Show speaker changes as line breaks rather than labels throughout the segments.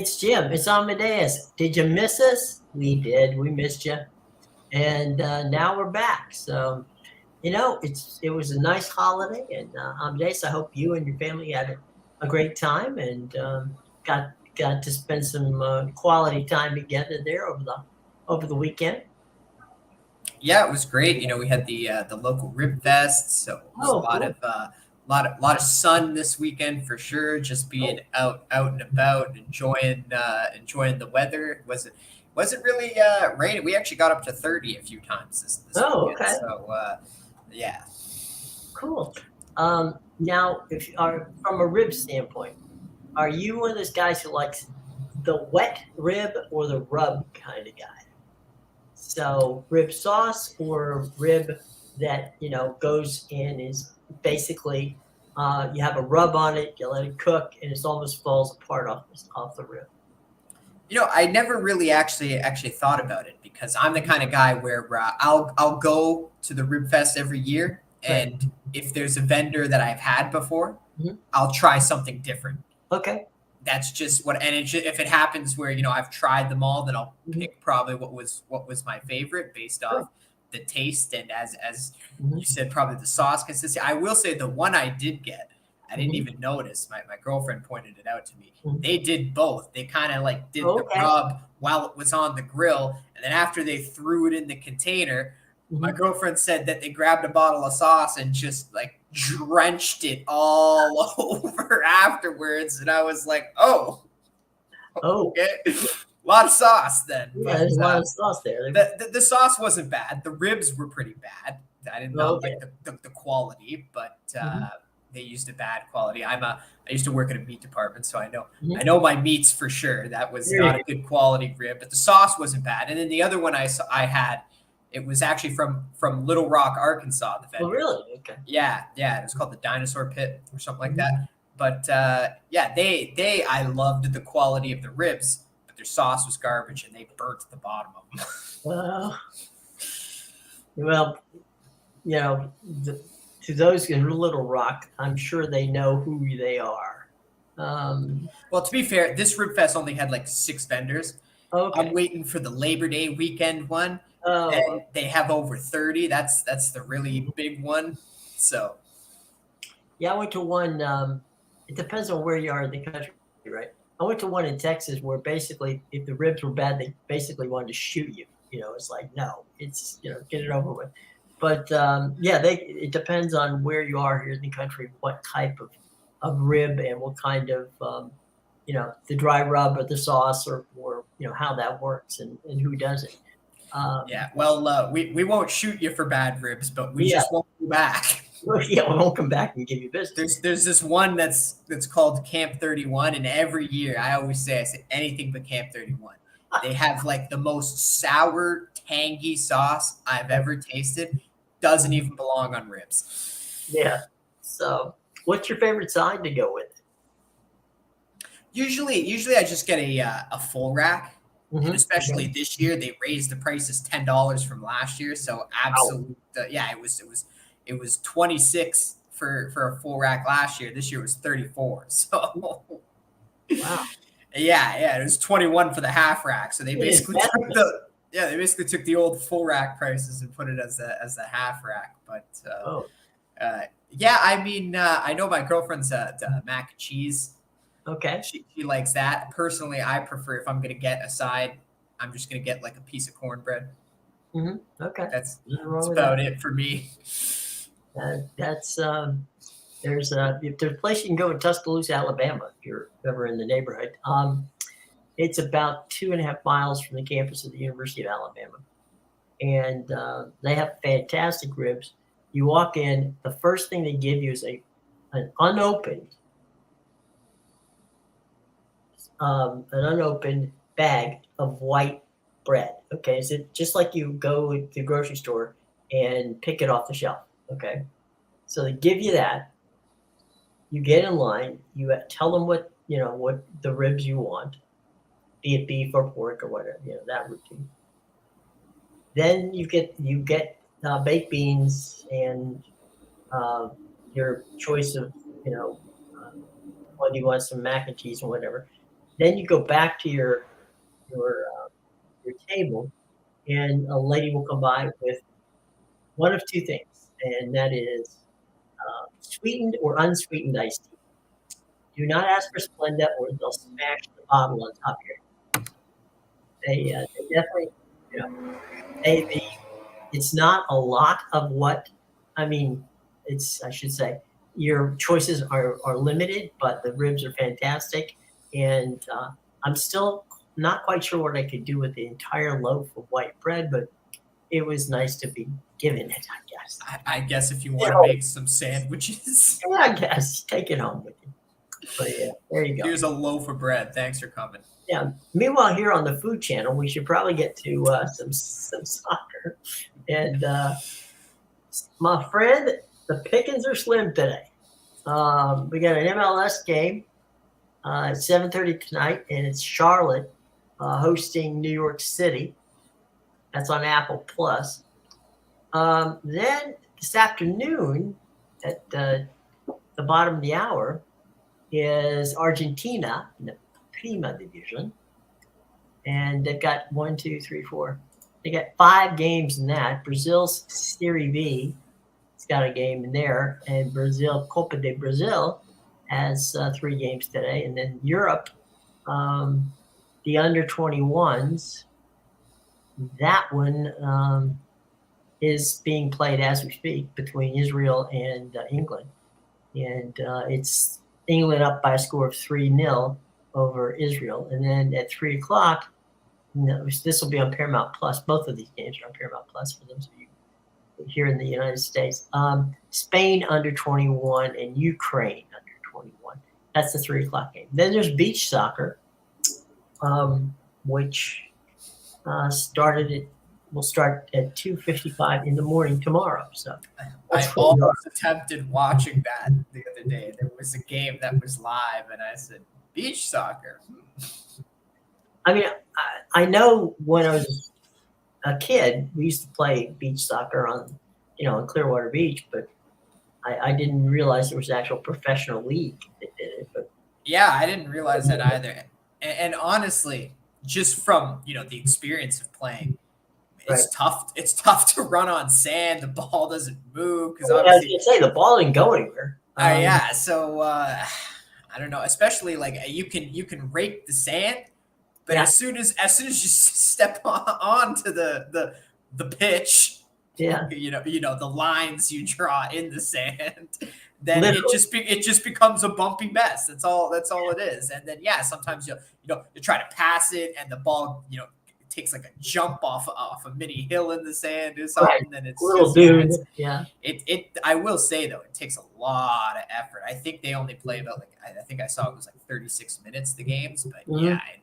It's Jim. It's Amadeus. Did you miss us? We did. We missed you. And now we're back. So, it was a nice holiday. And Amadeus, I hope you and your family had a great time and got to spend some quality time together there over the weekend.
Yeah, it was great. We had the local rib fest, so it was a
Oh,
lot
cool.
of lot of sun this weekend for sure. Just being
Oh,
out and about, enjoying the weather. It wasn't really raining. We actually got up to 30 a few times this
oh,
weekend.
okay.
So yeah.
Cool. Now, if you are from a rib standpoint, are you one of those guys who likes the wet rib or the rub kind of guy? So rib sauce or rib that goes in is basically you have a rub on it, you let it cook, and it almost falls apart off the rib.
I never really actually thought about it because I'm the kind of guy where I'll go to the Rib Fest every year,
Right.
and if there's a vendor that I've had before,
Mhm.
I'll try something different.
Okay.
That's just what, and if it happens where I've tried them all, then I'll
Mhm.
pick probably what was my favorite based
Sure.
off the taste and as
Mhm.
you said, probably the sauce consistency. I will say the one I did get, I didn't
Mhm.
even notice. My girlfriend pointed it out to me.
Mhm.
They did both. They kind of like did the
Okay.
rub while it was on the grill, and then after they threw it in the container, my
Mhm.
girlfriend said that they grabbed a bottle of sauce and just like drenched it all over afterwards, and I was like, "Oh,
Oh,
okay, a lot of sauce then."
yeah,
But
there's a lot of sauce there.
the sauce wasn't bad. The ribs were pretty bad. I did not
Okay.
like the quality, but
Mhm.
they used a bad quality. I used to work in a meat department, so I know
Mhm.
I know my meats for sure. That was
There you
not a good quality rib, but the sauce wasn't bad. And then the other one I had, it was actually from Little Rock, Arkansas. The
go. Oh,
vendor,
really? Okay.
yeah, it was called the Dinosaur Pit or something like
Mhm.
that. But yeah, they I loved the quality of the ribs, but their sauce was garbage, and they burnt the bottom of them.
Uh, well, you know, the, to those in Little Rock, I'm sure they know who they are. Um,
Well, to be fair, this Rib Fest only had like 6 vendors. I'm
okay.
waiting for the Labor Day weekend one.
Oh,
Then they have over 30. That's the really
mhm.
big one. So
Yeah, I went to one. It depends on where you are in the country, right? I went to one in Texas where basically, if the ribs were bad, they basically wanted to shoot you. It's like, no, it's get it over with. But yeah, it depends on where you are here in the country, what type of rib and what kind of the dry rub or the sauce or how that works and who does it.
yeah, well, we won't shoot you for bad ribs, but we
Yeah,
just won't go back.
yeah, we won't come back and give you business.
There's this one that's called Camp 31, and every year I say anything but Camp 31. They have like the most sour, tangy sauce I've ever tasted. Doesn't even belong on ribs.
Yeah. So, what's your favorite side to go with it?
Usually I just get a full rack, and especially
Okay.
this year they raised the prices $10 from last year. So
Wow.
absolute, yeah, it was 26 for a full rack last year. This year was 34. So
Wow.
yeah, it was 21 for the half rack. So they
It is
basically took
massive.
the old full rack prices and put it as the half rack. But
Oh,
yeah, I mean, I know my girlfriend's a mac and cheese.
okay.
She likes that. Personally, I prefer if I'm gonna get a side, I'm just gonna get like a piece of cornbread.
Okay.
That's
Nothing
that's
wrong with that.
about it for me.
That's there's a place you can go in Tuscaloosa, Alabama, if you're ever in the neighborhood. It's about 2.5 miles from the campus of the University of Alabama, and they have fantastic ribs. You walk in, the first thing they give you is an unopened bag of white bread. Okay, is it just like you go to the grocery store and pick it off the shelf? Okay, so they give you that. You get in line. You tell them what the ribs you want, be it beef or pork or whatever. That routine. Then you get baked beans and uh, your choice of you know uh, whether you want some mac and cheese or whatever. Then you go back to your table, and a lady will come by with one of two things, and that is sweetened or unsweetened iced tea. Do not ask for Splenda, or they'll smash the bottle on top of your head. They definitely, you know, they it's not a lot of what I mean. I should say your choices are limited, but the ribs are fantastic, and I'm still not quite sure what I could do with the entire loaf of white bread, but it was nice to be given it, I guess.
I guess if you want to
Yeah,
make some sandwiches,
yeah, I guess take it home with you. But yeah, there you go.
here's a loaf of bread. Thanks for coming.
Yeah. Meanwhile, here on the Food Channel, we should probably get to some soccer. And my friend, the pickings are slim today. We got an MLS game at 7:30 tonight, and it's Charlotte hosting New York City. That's on Apple Plus. Then this afternoon, at the bottom of the hour, is Argentina in the Prima Division, and they've got 1, 2, 3, 4. They got 5 games in that. Brazil's Serie B, it's got a game in there, and Brazil Copa de Brazil has 3 games today, and then Europe, the under 21s. That one is being played as we speak between Israel and England, and it's England up by a score of 3-0 over Israel. And then at 3 o'clock, this will be on Paramount Plus. Both of these games are on Paramount Plus for those of you here in the United States. Spain under 21 and Ukraine under 21. That's the 3 o'clock game. Then there's beach soccer, which will start at 2:55 in the morning tomorrow. So
I almost attempted watching that the other day. There was a game that was live, and I said, "Beach soccer."
I mean, I know when I was a kid, we used to play beach soccer on Clearwater Beach, but I didn't realize there was an actual professional league that did it. But
yeah, I didn't realize that either. And honestly, just from the experience of playing, it's tough. It's tough to run on sand. The ball doesn't move because
I was gonna say the ball didn't go anywhere.
Yeah, so I don't know. Especially like you can rake the sand, but as soon as you step onto the pitch, the lines you draw in the sand, then it just becomes a bumpy mess. That's all it is. And then sometimes you try to pass it, and the ball takes like a jump off a mini hill in the sand or something. Right. And it's
little dude.
It I will say though, it takes a lot of effort. I think they only play about I think I saw it was like 36 minutes the games, but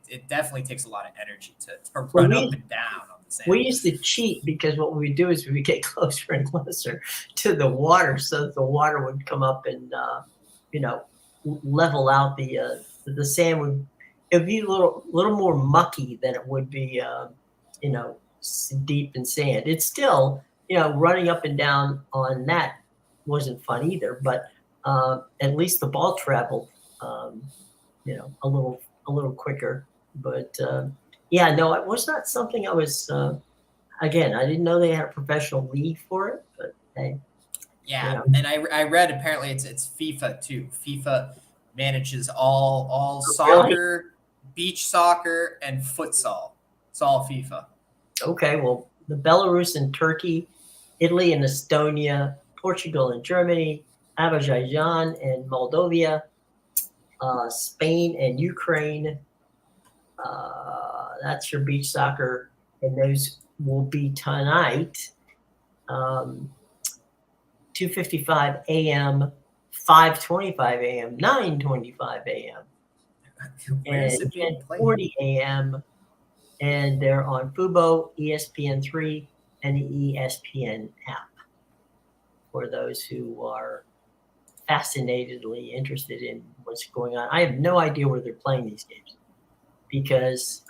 it definitely takes a lot of energy to run up and down on the sand.
We used to cheat because what we would do is we get closer and closer to the water so that the water would come up and level out the sand would. It would be a little more mucky than it would be, deep in sand. It's still, running up and down on that wasn't fun either. But at least the ball traveled, a little quicker. But no, it was not something I was. Again, I didn't know they had a professional league for it. But hey,
and I read apparently it's FIFA too. FIFA manages all soccer. Beach soccer and futsal. It's all FIFA.
Okay, well, the Belarus and Turkey, Italy and Estonia, Portugal and Germany, Azerbaijan and Moldova, Spain and Ukraine. That's your beach soccer, and those will be tonight, 2:55 a.m., 5:25 a.m., 9:25 a.m. and 10:40 a.m. and they're on Fubo, ESPN3, and the ESPN app for those who are fascinatedly interested in what's going on. I have no idea where they're playing these games because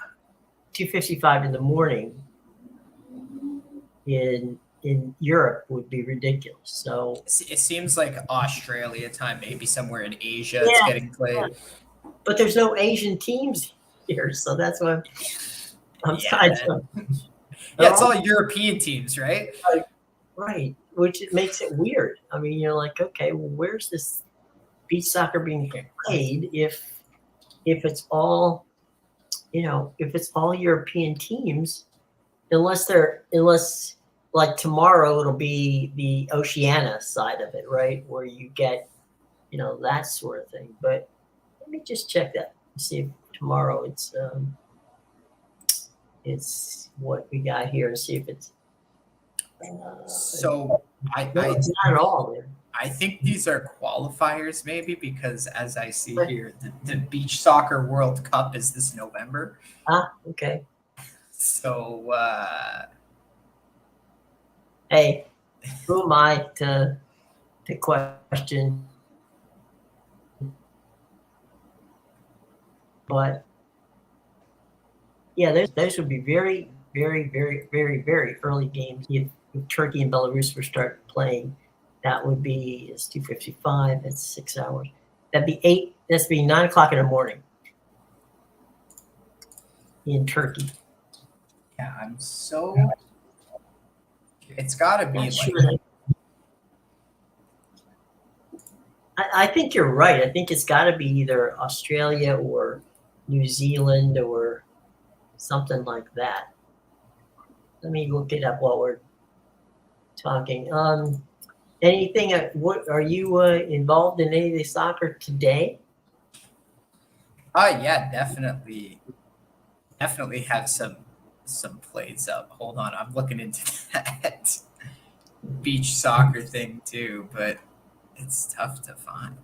2:55 in the morning in Europe would be ridiculous. So
it seems like Australia time, maybe somewhere in Asia, it's getting played.
but there's no Asian teams here, so that's what I'm
Yeah,
trying to.
yeah, it's all European teams, right?
Right, which it makes it weird. I mean, you're like, okay, well, where's this beach soccer being played if it's all, if it's all European teams, unless like tomorrow it'll be the Oceania side of it, right, where you get that sort of thing. But let me just check that, see if tomorrow it's what we got here, and see if it's
So
no, it's not at all there.
I think these are qualifiers, maybe, because as I see here, the Beach Soccer World Cup is this November.
Okay.
So,
hey, who am I to question? But yeah, those would be very, very, very, very, very early games. If Turkey and Belarus were start playing, that would be, it's 2:55. That's 6 hours. That'd be 8. That's be 9 o'clock in the morning in Turkey.
yeah, it's got to be
I think you're right. I think it's got to be either Australia or New Zealand or something like that. Let me look it up while we're talking. Anything? What are you involved in any of the soccer today?
yeah, definitely have some plays up. Hold on, I'm looking into that beach soccer thing too, but it's tough to find.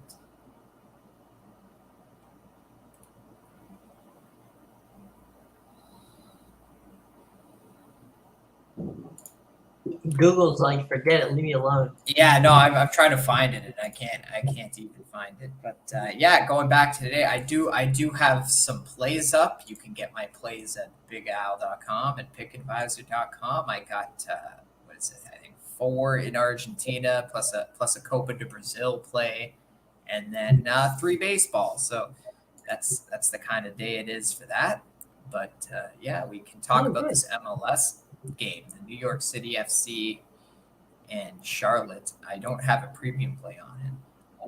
Google's like, forget it, leave me alone.
Yeah, no, I'm trying to find it, and I can't even find it. But yeah, going back to today, I do have some plays up. You can get my plays at bigal.com and pickadvisor.com. I got what is it? I think 4 in Argentina plus a Copa de Brazil play, and then 3 baseball. So that's the kind of day it is for that. But yeah, we can talk about this MLS game, the New York City FC and Charlotte. I don't have a premium play on it,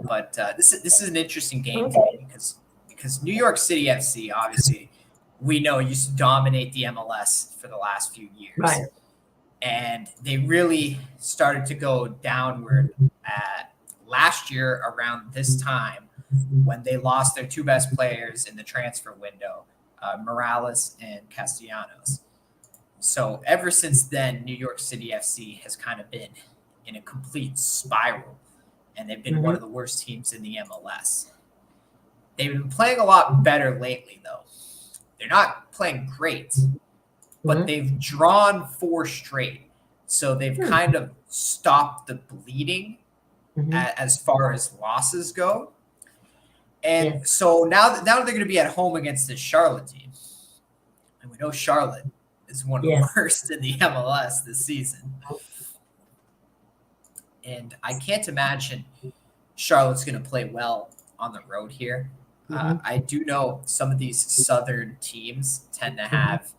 but this is an interesting game to me because New York City FC, obviously, we know used to dominate the MLS for the last few years,
right?
And they really started to go downward last year around this time when they lost their 2 best players in the transfer window, Morales and Castellanos. So ever since then, New York City FC has kind of been in a complete spiral, and they've been one of the worst teams in the MLS. They've been playing a lot better lately, though. They're not playing great, but they've drawn 4 straight. So they've kind of stopped the bleeding as far as losses go. And so now they're going to be at home against this Charlotte team. And we know Charlotte is one of the worst in the MLS this season. And I can't imagine Charlotte's going to play well on the road here. I do know some of these southern teams tend to have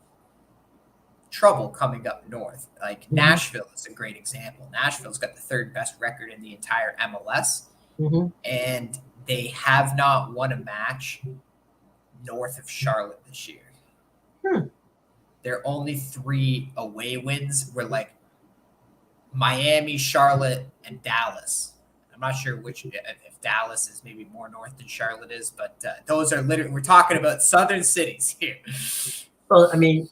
trouble coming up north. Like Nashville is a great example. Nashville's got the 3rd best record in the entire MLS. And they have not won a match north of Charlotte this year. Their only 3 away wins were like Miami, Charlotte, and Dallas. I'm not sure if Dallas is maybe more north than Charlotte is, but those are literally, we're talking about southern cities here.
Well, I mean,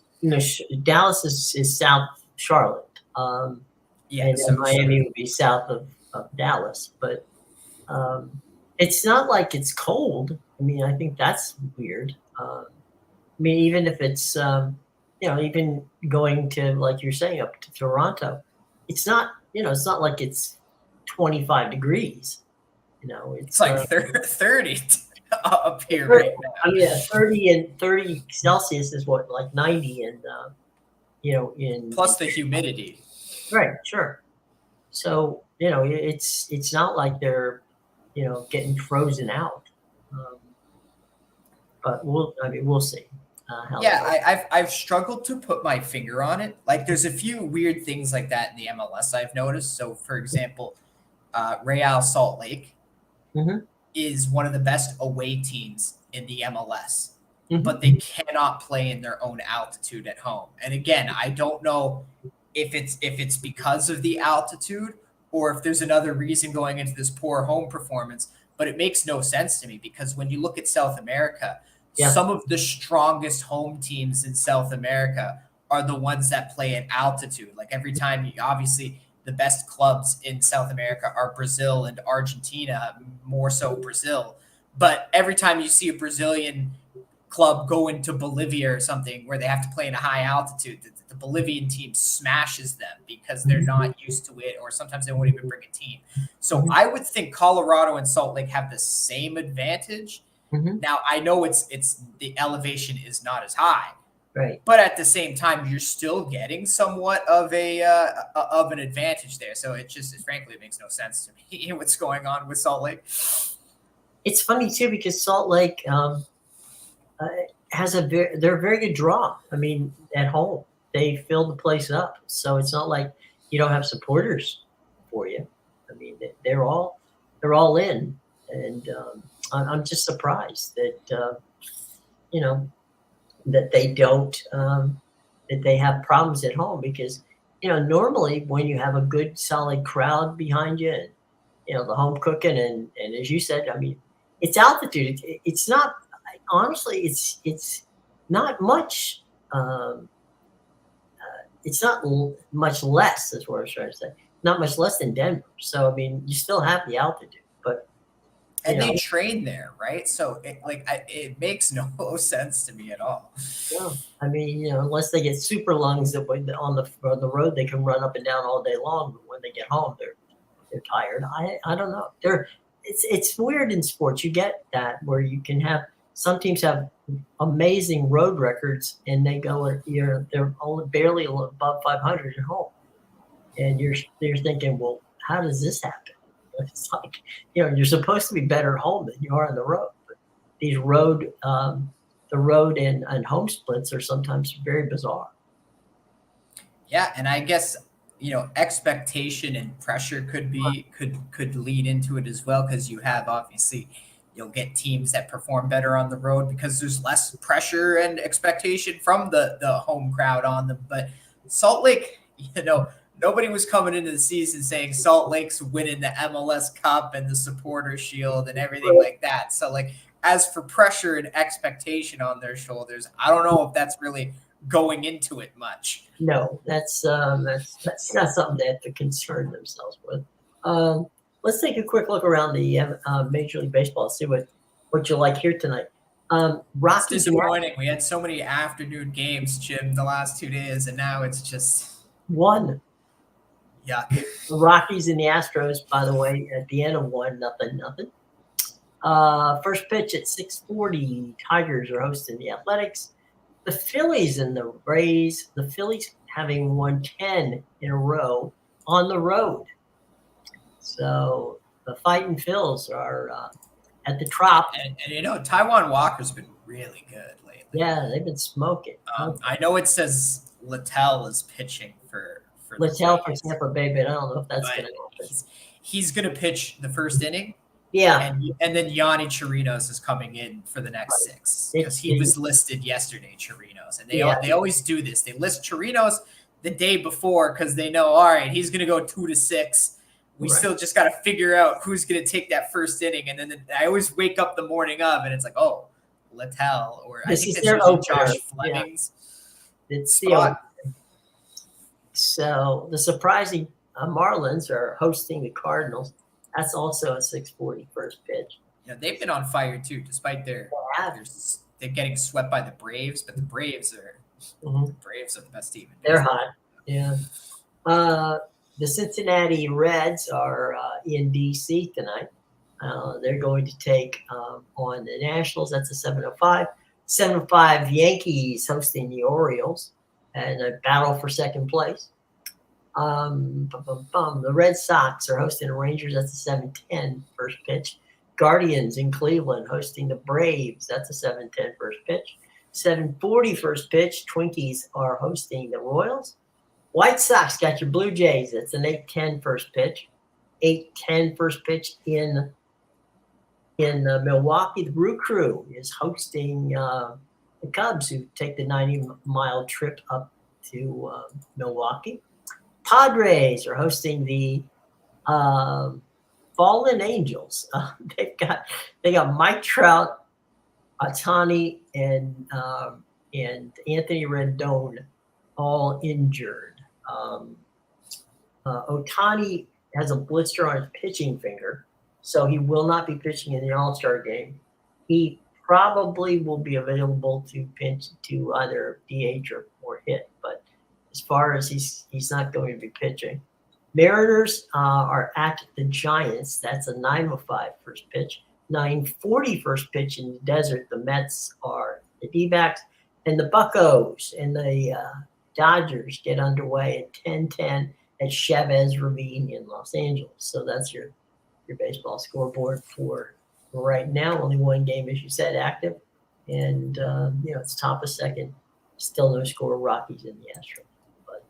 Dallas is south Charlotte. And so Miami would be south of Dallas, but it's not like it's cold. I mean, I think that's weird. I mean, even if it's even going to, like you're saying, up to Toronto, it's not like it's 25 degrees. It's
like 30 up here right now.
I mean, 30 Celsius is what, like 90, and in
plus the humidity.
Right, sure. So it's not like they're getting frozen out. but we'll see. How
Yeah,
that goes.
I've struggled to put my finger on it. Like, there's a few weird things like that in the MLS I've noticed. So, for example, Real Salt Lake
Mhm.
is one of the best away teams in the MLS, but
Mhm.
they cannot play in their own altitude at home. And again, I don't know if it's because of the altitude or if there's another reason going into this poor home performance, but it makes no sense to me because when you look at South America,
Yeah.
some of the strongest home teams in South America are the ones that play at altitude. Like every time you obviously the best clubs in South America are Brazil and Argentina, more so Brazil. But every time you see a Brazilian club go into Bolivia or something where they have to play in a high altitude, the Bolivian team smashes them because they're
Mhm.
not used to it, or sometimes they won't even bring a team. So
Mhm.
I would think Colorado and Salt Lake have the same advantage.
Mhm.
Now I know it's the elevation is not as high,
Right.
but at the same time you're still getting somewhat of a of an advantage there. So frankly it makes no sense to me what's going on with Salt Lake.
It's funny too because Salt Lake uh, they're a very good draw. I mean, at home they fill the place up, so it's not like you don't have supporters for you. I mean, they're all in, and I'm just surprised that you know that they don't that they have problems at home because normally when you have a good solid crowd behind you and the home cooking and as you said, I mean, it's altitude. It's not honestly. It's not much. Um, it's not much less. Is what I was trying to say. Not much less than Denver. So I mean, you still have the altitude, but you
And they
know,
train there, right? So it makes no sense to me at all.
no. I mean, unless they get super lungs that on the road they can run up and down all day long, but when they get home, they're tired. I don't know. It's weird in sports. You get that where you can have some teams have amazing road records and they go they're only barely above 500 at home, and you're thinking, well, how does this happen? It's like you're supposed to be better at home than you are on the road. But these the road and home splits are sometimes very bizarre.
Yeah, and I guess expectation and pressure could lead into it as well because you have obviously you'll get teams that perform better on the road because there's less pressure and expectation from the home crowd on them. But Salt Lake, nobody was coming into the season saying Salt Lake's winning the MLS Cup and the Supporter Shield and everything like that. So like as for pressure and expectation on their shoulders, I don't know if that's really going into it much.
No, that's not something they have to concern themselves with. Um, let's take a quick look around the Major League Baseball. See what you like here tonight.
It's
Rockies and
disappointing. We had so many afternoon games, Jim, the last 2 days, and now it's just
one.
yuck.
The Rockies and the Astros, by the way, at the end of 1-0. First pitch at 6:40. Tigers are hosting the Athletics. The Phillies and the Rays. The Phillies having won 10 in a row on the road. So the Fighting Phils are at the Trop.
And Taiwan Walker's been really good lately.
Yeah, they've been smoking.
I know it says Littell is pitching for the
Littell for
Rays,
Tampa Bay, but I don't know if that's
but
going to happen.
he's going to pitch the first inning,
Yeah,
and then Yanni Chirinos is coming in for the next six because he was listed yesterday, Chirinos, and they always do this. They list Chirinos the day before because they know, all right, he's going to go 2-6. We still just got to figure out who's going to take that first inning, and then I always wake up the morning of, and it's like, oh, Littell, or I think that's usually Josh Fleming's.
Yeah. It's the so the surprising Marlins are hosting the Cardinals. That's also a 6:40 first pitch.
They've been on fire too, despite they're getting swept by the Braves, but the Braves are the best team.
They're hot. Yeah. The Cincinnati Reds are in DC tonight. They're going to take on the Nationals. That's a 7:05. 7:05 Yankees hosting the Orioles and a battle for second place. The Red Sox are hosting the Rangers. That's a 7:10 first pitch. Guardians in Cleveland hosting the Braves. That's a 7:10 first pitch. 7:40 first pitch. Twinkies are hosting the Royals. White Sox got your Blue Jays. It's an 8:10 first pitch. 8:10 first pitch in Milwaukee. The Brew Crew is hosting the Cubs, who take the 90-mile trip up to Milwaukee. Padres are hosting the Fallen Angels. They got Mike Trout, Ohtani, and Anthony Rendon all injured. Ohtani has a blister on his pitching finger, so he will not be pitching in the All-Star game. He probably will be available to pitch to either DH or hit, but as far as he's not going to be pitching. Mariners are at the Giants. That's a 9:05 first pitch. 9:40 first pitch in the desert. The Mets are the D-backs, and the Buccos and the Dodgers get underway at 10:10 at Chavez Ravine in Los Angeles. So that's your baseball scoreboard for right now. Only one game, as you said, active, and it's top of second. Still no score. Rockies in the Astros, but.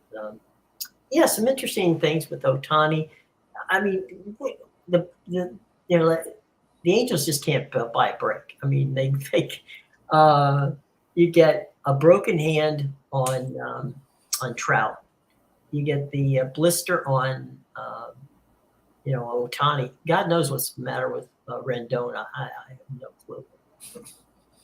Yeah, some interesting things with Ohtani. I mean, the Angels just can't buy a break. I mean, you get a broken hand on Trout. You get the blister on Ohtani. God knows what's the matter with Rendon. I have no clue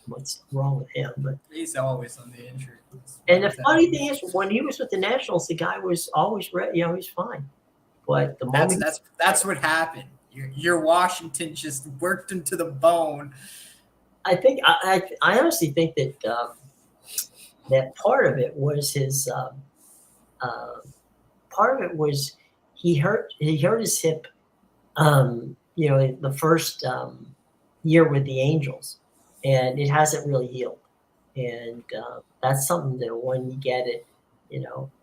what's wrong with him, but
he's always on the injury list.
And the funny thing is, when he was with the Nationals, the guy was always ready. He's fine. But the moment
that's what happened. Your Washington just worked him to the bone.
I think I honestly think that that part of it was his. Part of it was he hurt his hip. The first year with the Angels. And it hasn't really healed. And that's something that when you get it,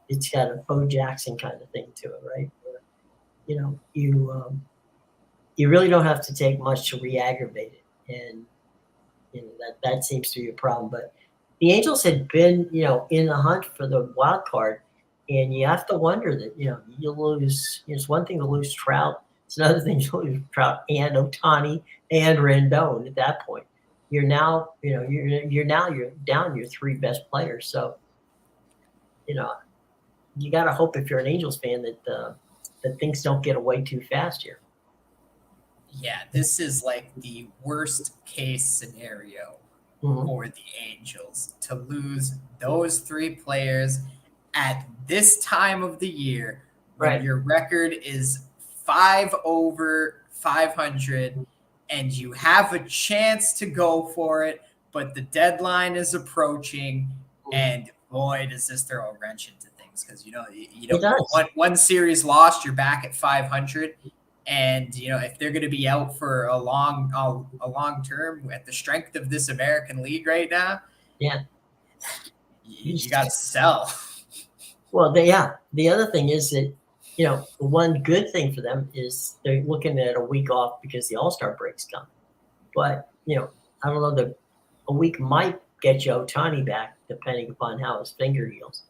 it's got a Bo Jackson kind of thing to it, right? Where, you really don't have to take much to re-aggravate it. And, that seems to be a problem. But the Angels had been, in the hunt for the wild card. And you have to wonder that, you lose. It's one thing to lose Trout. It's another thing to lose Trout and Ohtani and Rendon at that point. You're now, you're down your three best players. So, you got to hope if you're an Angels fan that things don't get away too fast here.
Yeah, this is like the worst case scenario for the Angels to lose those three players at this time of the year when
Right.
your record is 5 over 500. And you have a chance to go for it, but the deadline is approaching, and boy, does this throw a wrench into things because one series lost, you're back at 500, and if they're going to be out for a long term at the strength of this American League right now,
Yeah.
you got to sell.
Well, the other thing is that, one good thing for them is they're looking at a week off because the All-Star break's coming. But, I don't know, that a week might get you Ohtani back depending upon how his finger heals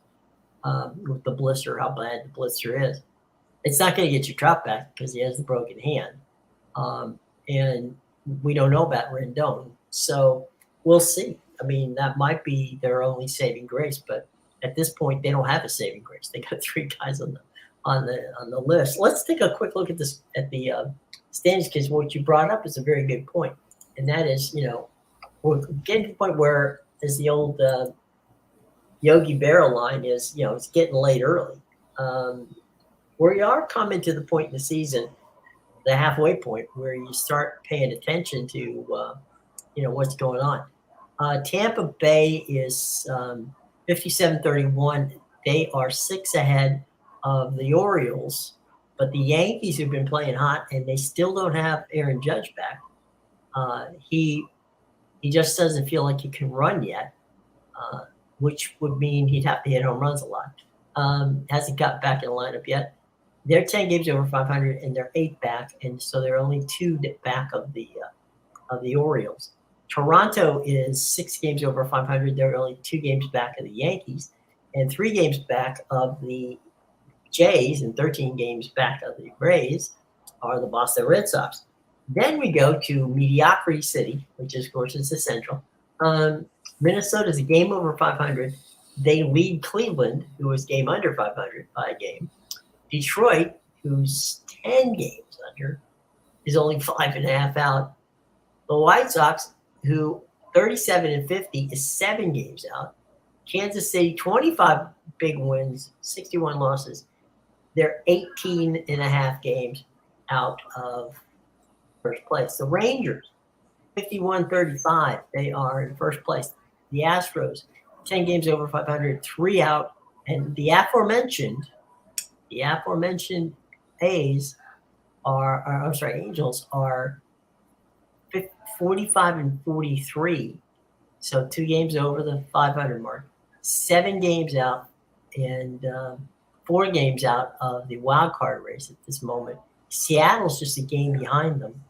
with the blister, how bad the blister is. It's not going to get your Trout back because he has the broken hand. And we don't know about Rendon. So we'll see. I mean, that might be their only saving grace, but at this point, they don't have a saving grace. They got three guys on the list. Let's take a quick look at the standings, because what you brought up is a very good point, and that is, we're getting to the point where, as the old Yogi Berra line is, it's getting late early. We are coming to the point in the season, the halfway point, where you start paying attention to, what's going on. Tampa Bay is 57-31. They are 6 ahead of the Orioles, but the Yankees have been playing hot, and they still don't have Aaron Judge back. He just doesn't feel like he can run yet, which would mean he'd have to hit home runs a lot. Hasn't got back in the lineup yet. They're 10 games over 500, and they're 8 back, and so they're only 2 back of the of the Orioles. Toronto is 6 games over 500. They're only 2 games back of the Yankees and 3 games back of the Jays and 13 games back of the Rays are the Boston Red Sox. Then we go to Mediocrity City, which is, of course, is the Central. Minnesota is a game over 500. They lead Cleveland, who is game under 500 by a game. Detroit, who's 10 games under, is only 5.5 out. The White Sox, who 37 and 50 is 7 games out. Kansas City, 25 big wins, 61 losses. They're 18.5 games out of first place. The Rangers, 51-35. They are in first place. The Astros, 10 games over 500, 3 out. And the aforementioned Angels are 45 and 43. So 2 games over the 500 mark, 7 games out, and 4 games out of the wild card race at this moment. Seattle's just a game behind them.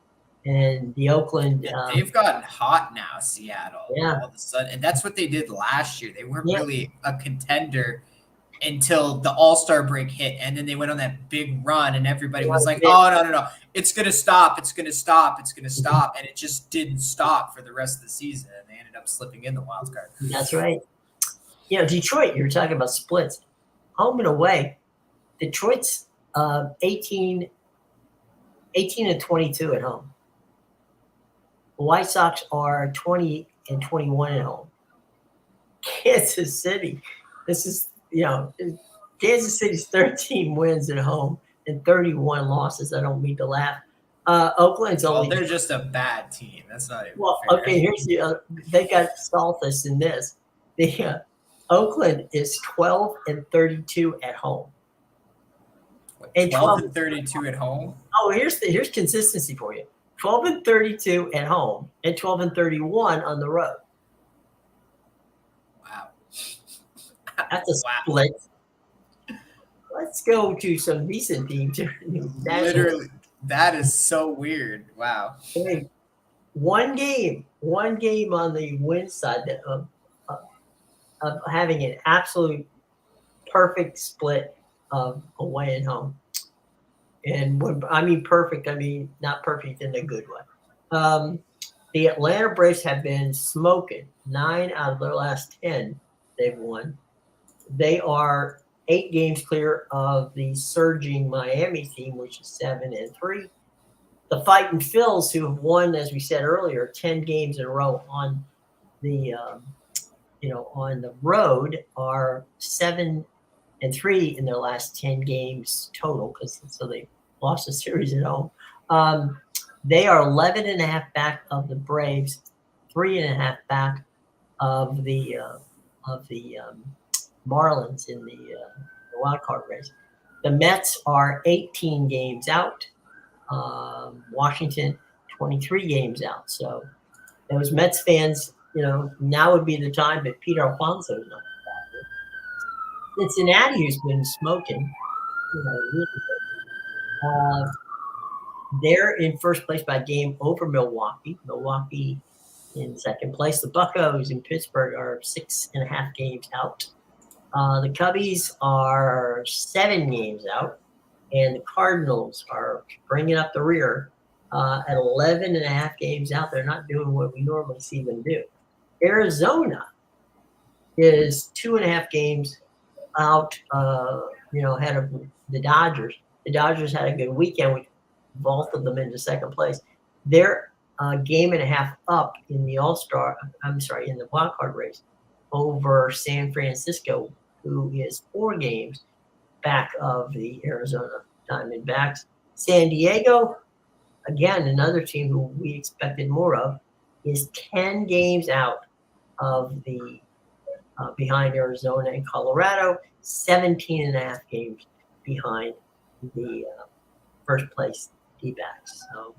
And the Oakland.
They've gotten hot now, Seattle.
Yeah.
All of a sudden. And that's what they did last year. They weren't really a contender until the All-Star break hit. And then they went on that big run, and everybody was like, oh, no. It's going to stop. It's going to stop. It's going to stop. And it just didn't stop for the rest of the season. And they ended up slipping in the wild card.
That's right. Detroit, you were talking about splits. Home and away, Detroit's 18 and 22 at home. The White Sox are 20 and 21 at home. Kansas City, Kansas City's 13 wins at home and 31 losses. I don't mean to laugh. Oakland's only.
They're just a bad team. That's not even fair.
Okay. Here's they got Saltis in this. Oakland is 12 and 32 at home.
And 12 and 32 at home.
Oh, here's consistency for you. 12 and 32 at home and 12 and 31 on the road.
Wow.
That's a split. Let's go to some decent teams.
Literally, that is so weird. Wow.
One game on the win side of having an absolute perfect split of away and home. And when I mean perfect, I mean not perfect in a good way. The Atlanta Braves have been smoking. 9 out of their last 10 they've won. They are 8 games clear of the surging Miami team, which is 7 and 3. The Fighting Phils, who have won, as we said earlier, 10 games in a row on the on the road, are 7 and 3 in their last 10 games total, so they lost a series at home. They are 11.5 back of the Braves, 3.5 back of the Marlins in the wild card race. The Mets are 18 games out. Washington 23 games out. So those Mets fans, now would be the time, but Pete Alfonso is not back. Cincinnati, who's been smoking, they're in first place by a game over Milwaukee. Milwaukee in second place. The Buccos in Pittsburgh are 6.5 games out. The Cubbies are 7 games out, and the Cardinals are bringing up the rear at 11.5 games out. They're not doing what we normally see them do. Arizona is 2.5 games out, ahead of the Dodgers. The Dodgers had a good weekend, which vaulted them into second place. They're a game and a half up in the in the wild card race over San Francisco, who is 4 games back of the Arizona Diamondbacks. San Diego, again, another team who we expected more of, is 10 games out of the behind Arizona and Colorado, 17.5 games behind the first place D-backs. So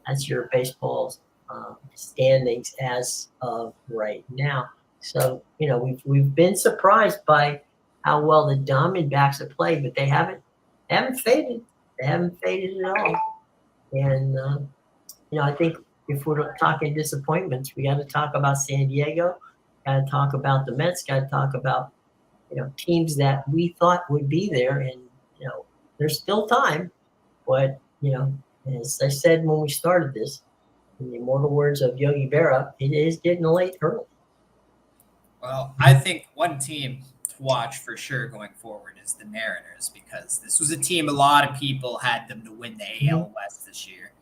that's your baseball's standings as of right now. So, we've been surprised by how well the Diamondbacks have played, but they haven't faded. They haven't faded at all. And, I think, if we're talking disappointments, we got to talk about San Diego, got to talk about the Mets, got to talk about teams that we thought would be there, and there's still time, but as I said when we started this, in the immortal words of Yogi Berra, it is getting late early.
Well, I think one team to watch for sure going forward is the Mariners, because this was a team a lot of people had them to win the AL West this year.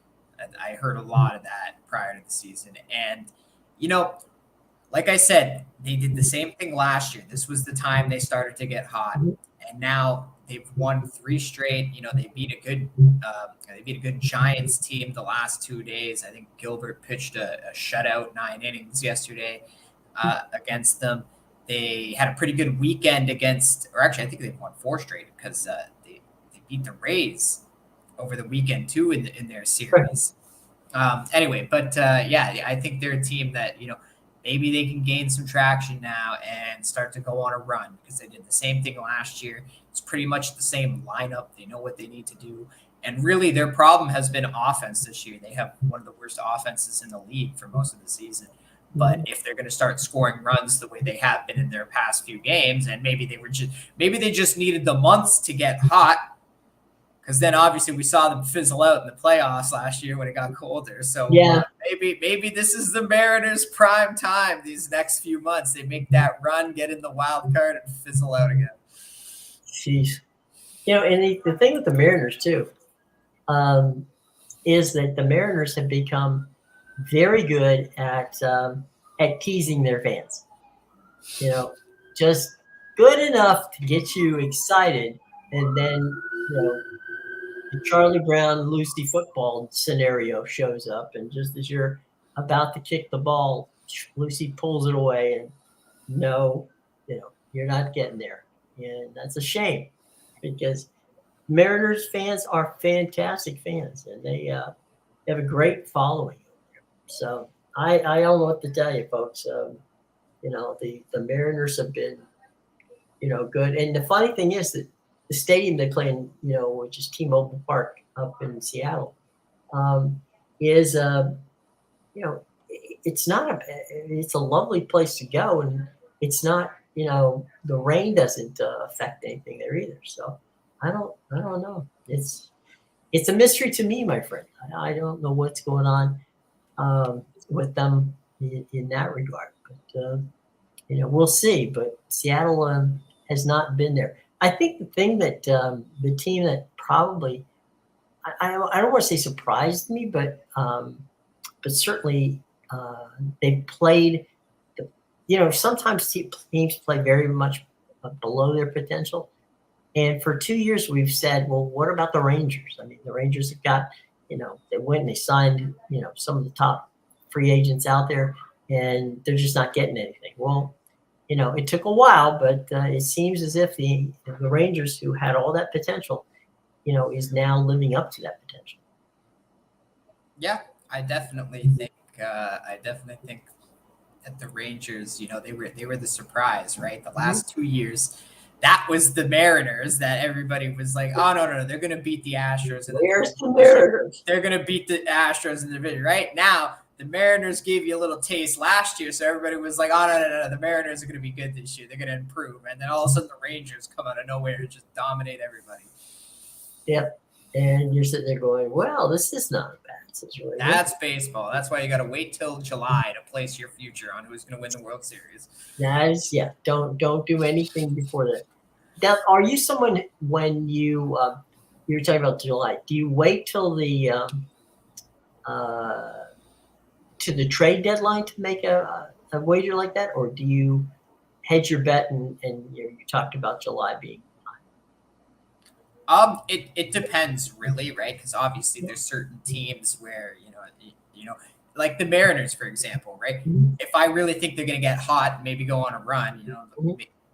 I heard a lot of that prior to the season. And, like I said, they did the same thing last year. This was the time they started to get hot. And now they've won 3 straight. They beat a good Giants team the last 2 days. I think Gilbert pitched a shutout 9 innings yesterday against them. They had a pretty good weekend against, or actually I think they've won 4 straight because they beat the Rays over the weekend too in their series. Anyway, but yeah, I think they're a team that, maybe they can gain some traction now and start to go on a run, because they did the same thing last year. It's pretty much the same lineup. They know what they need to do. And really their problem has been offense this year. They have one of the worst offenses in the league for most of the season. But if they're going to start scoring runs the way they have been in their past few games, and maybe they just needed the months to get hot, because then obviously we saw them fizzle out in the playoffs last year when it got colder. So
yeah,
maybe this is the Mariners' prime time these next few months. They make that run, get in the wild card, and fizzle out again.
Jeez. And the thing with the Mariners too is that the Mariners have become very good at teasing their fans. Just good enough to get you excited, and then the Charlie Brown Lucy football scenario shows up, and just as you're about to kick the ball, Lucy pulls it away, and you're not getting there, and that's a shame, because Mariners fans are fantastic fans, and they have a great following. So I don't know what to tell you, folks. The Mariners have been good, and the funny thing is that the stadium they play in, which is T-Mobile Park up in Seattle, is it's a lovely place to go, and it's not, the rain doesn't affect anything there either. So I don't know. It's a mystery to me, my friend. I don't know what's going on with them in that regard, but we'll see. But Seattle has not been there. I think the thing that the team that probably I don't want to say surprised me, but certainly they played. Sometimes teams play very much below their potential, and for 2 years we've said, well, what about the Rangers? I mean, the Rangers have got they went and they signed some of the top free agents out there, and they're just not getting anything. Well, it took a while, but it seems as if the Rangers, who had all that potential, is now living up to that potential.
Yeah, I definitely think that the Rangers, they were the surprise, right? The last 2 years, that was the Mariners that everybody was like, oh no, they're going to beat the Astros.
Where's the Mariners?
They're going to beat the Astros in the division. Right now, the Mariners gave you a little taste last year, so everybody was like, oh, no, the Mariners are going to be good this year. They're going to improve. And then all of a sudden, the Rangers come out of nowhere and just dominate everybody.
Yep. And you're sitting there going, well, this is not a bad situation.
That's baseball. That's why you got to wait till July to place your future on who's going to win the World Series.
That is, yeah. Don't do anything before that. Now, are you someone, when you were talking about July, do you wait till the to the trade deadline to make a wager like that, or do you hedge your bet and you talked about July being
fine? It depends, really, right? Because obviously there's certain teams where like the Mariners, for example, right? Mm-hmm. If I really think they're going to get hot, maybe go on a run,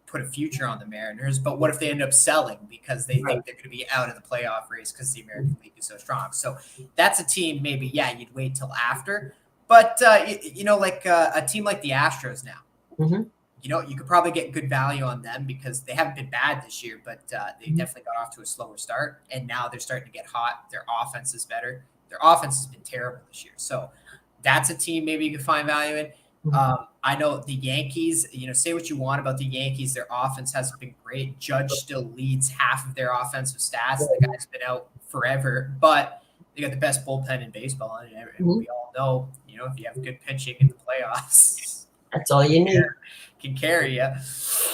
put a future on the Mariners. But what if they end up selling because they think they're going to be out of the playoff race because the American League is so strong? So that's a team maybe, you'd wait till after. But, like a team like the Astros now, you could probably get good value on them because they haven't been bad this year, but they definitely got off to a slower start. And now they're starting to get hot. Their offense is better. Their offense has been terrible this year. So That's a team maybe you can find value in.
Mhm.
I know the Yankees, say what you want about the Yankees. Their offense hasn't been great. Judge still leads half of their offensive stats. The guy's been out forever, but they got the best bullpen in baseball. And
Mhm.
we all know, if you have good pitching in the playoffs,
That's all you need.
can carry you.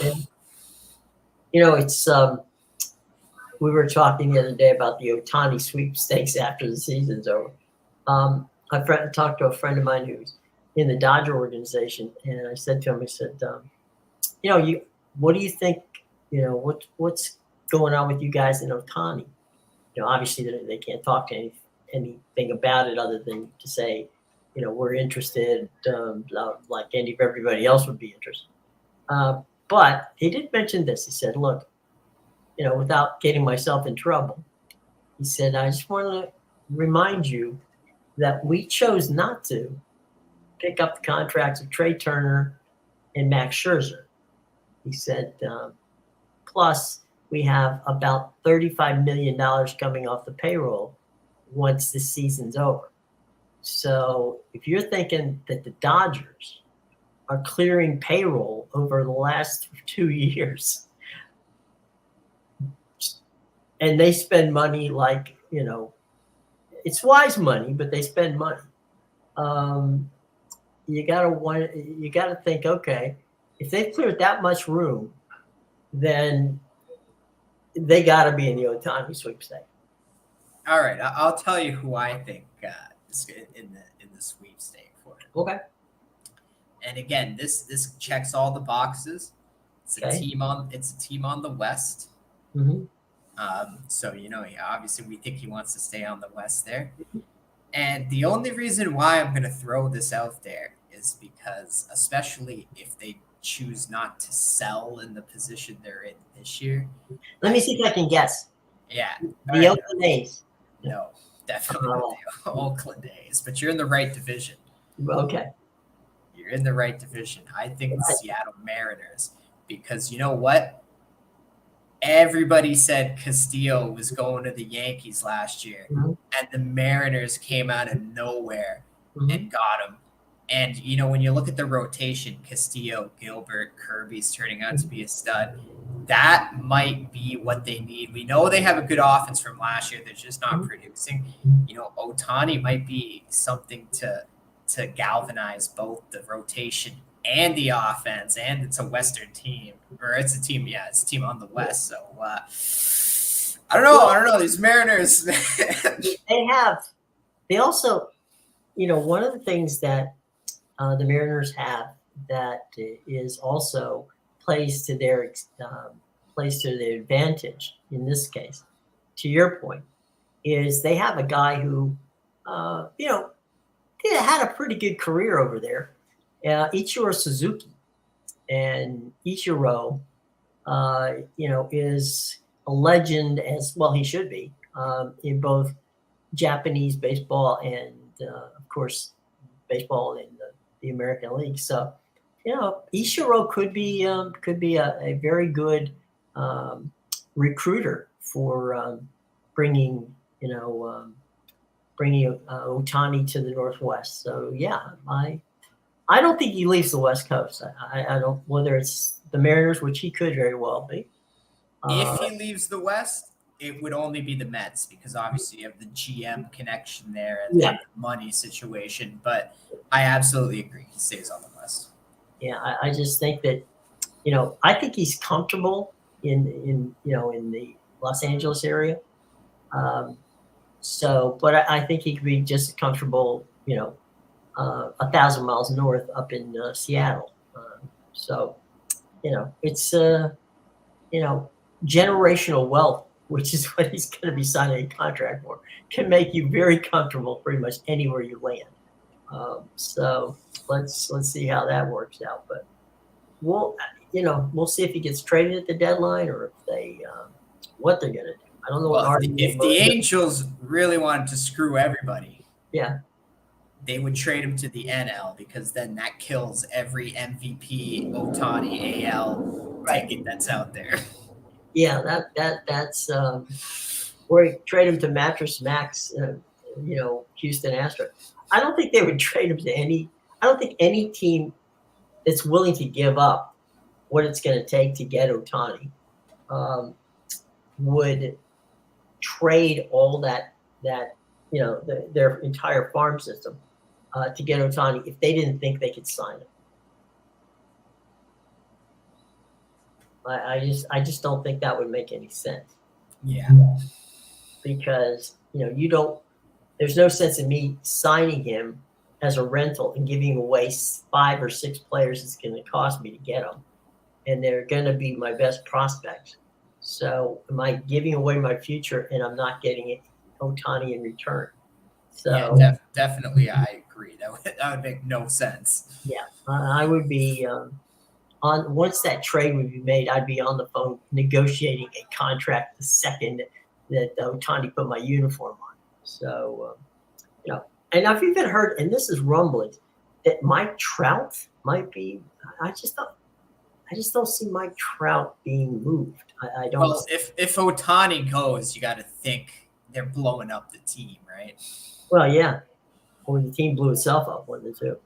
And, it's we were talking the other day about the Otani sweepstakes after the season's over. I talked to a friend of mine who's in the Dodger organization, and I said to him, I said, what do you think? What's going on with you guys in Otani? Obviously they can't talk to anything about it other than to say, we're interested, like everybody else would be interested. But he did mention this. He said, look, without getting myself in trouble, he said, I just want to remind you that we chose not to pick up the contracts of Trey Turner and Max Scherzer. He said, plus we have about $35 million coming off the payroll once the season's over. So if you're thinking that the Dodgers are clearing payroll over the last 2 years, and they spend money like, it's wise money, but they spend money. You gotta think, okay, if they've cleared that much room, then they gotta be in the Otani sweepstakes.
All right, I'll tell you who I think is in the sweepstake for it.
Okay.
And again, this checks all the boxes. It's a team on the West.
Mm-hmm.
So obviously we think he wants to stay on the West there. And the only reason why I'm going to throw this out there is because, especially if they choose not to sell in the position they're in this year.
Let me see if I can guess.
Yeah.
The Oakland A's.
No, definitely not the Oakland A's, but you're in the right division.
Okay.
You're in the right division. I think the Seattle Mariners, because you know what? Everybody said Castillo was going to the Yankees last year, and the Mariners came out of nowhere and got him. And, when you look at the rotation, Castillo, Gilbert, Kirby's turning out to be a stud. That might be what they need. We know they have a good offense from last year. They're just not producing. Otani might be something to galvanize both the rotation and the offense, and it's a Western team, or it's a team on the West. So I don't know. These Mariners.
They also, one of the things that the Mariners have that is also plays to their advantage in this case, to your point, is they have a guy who, had a pretty good career over there. Ichiro Suzuki, and Ichiro, is a legend, as well he should be, in both Japanese baseball and, of course, baseball in the American League. So, Ichiro could be a very good recruiter for bringing Otani to the Northwest. So yeah, I don't think he leaves the West Coast. I don't, whether it's the Mariners, which he could very well be.
If he leaves the West, it would only be the Mets, because obviously you have the GM connection there and the money situation. But I absolutely agree. He stays on the West.
Yeah, I just think that, I think he's comfortable in the Los Angeles area. But I think he could be just comfortable, 1,000 miles north up in Seattle. It's generational wealth, which is what he's going to be signing a contract for, can make you very comfortable pretty much anywhere you land. So let's see how that works out. But we'll see if he gets traded at the deadline, or if they what they're going to do. I don't know.
If the Angels really wanted to screw everybody, they would trade him to the NL, because then that kills every MVP Otani AL ticket that's out there.
Yeah, that's or trade him to Mattress Max, Houston Astros. I don't think they would trade him to any. I don't think any team that's willing to give up what it's going to take to get Otani would trade all that their entire farm system to get Otani if they didn't think they could sign him. I just don't think that would make any sense.
Yeah.
Because there's no sense in me signing him as a rental and giving away 5 or 6 players it's going to cost me to get them, and they're going to be my best prospects. So am I giving away my future and I'm not getting Otani in return? So
yeah, definitely, I agree. That would make no sense.
Yeah, I would be once that trade would be made, I'd be on the phone negotiating a contract the second that Otani put my uniform on. So, and I've even heard, and this is rumbling, that Mike Trout might be. I just don't see Mike Trout being moved. I don't.
Well, if Otani goes, you got to think they're blowing up the team, right?
Well, yeah. Or the team blew itself up, one of the two.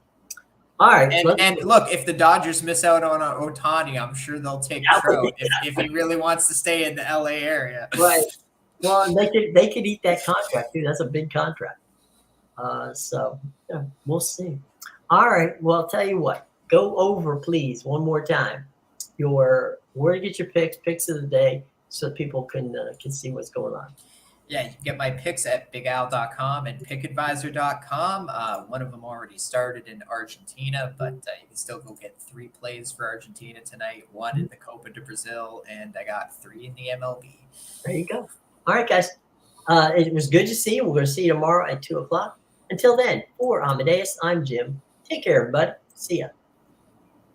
All right.
And look, if the Dodgers miss out on Otani, I'm sure they'll take Trout if he really wants to stay in the LA area.
Right. Well, they could eat that contract too. That's a big contract. So yeah, we'll see. All right. Well, I'll tell you what. Go over, please, one more time. Where to get your picks of the day, so people can see what's going on.
Yeah, you can get my picks at bigal.com and pickadvisor.com. One of them already started in Argentina, but you can still go get 3 plays for Argentina tonight, 1 in the Copa de Brazil, and I got 3 in the MLB.
There you go. All right, guys. It was good to see you. We're going to see you tomorrow at 2:00. Until then, for Amadeus, I'm Jim. Take care, everybody. See ya.